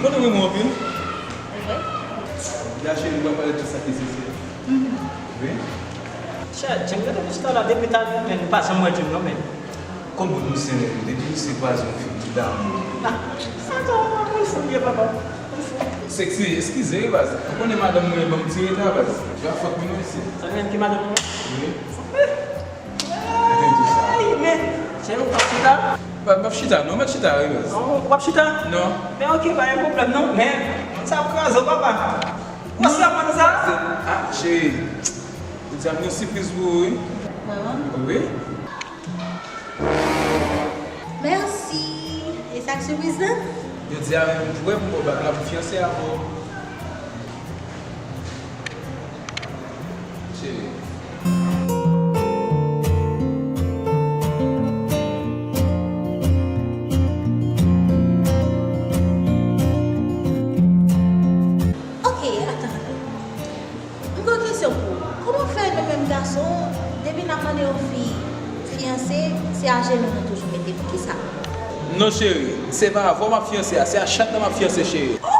Quando eu me movo, Oui. já achei que vai fazer tudo isso aqui, Vem? Tinha que estar lá dentro e passa muito no meio. Como você deve ser quase um filho de dama. Sexy, esquisei, mas quando é madame mulher, vamos tirar, mas já foi com nós. Sabe que madame? Oui. Você não pode chutar? Vai chutar, não vai chutar, mas. Não pode chutar? Não. Mas ok, vai é problema não, né? Não sabe o que fazer, papai. Você sabe usar? Ah, cheio. Os amigos se fiz oui. Oui? Merci. Et ça que je vous dis? Eu dizia, eu vou para fiancé a avó. Cheio. Ok, attends. Une question pour. Comment faire le même garçon depuis la demandé aux filles fiancées, c'est âgé nous toujours mettez pour qui ça? Non, chérie, c'est pas avant ma fiancée, c'est à chaque de ma fiancée, chérie. Oh!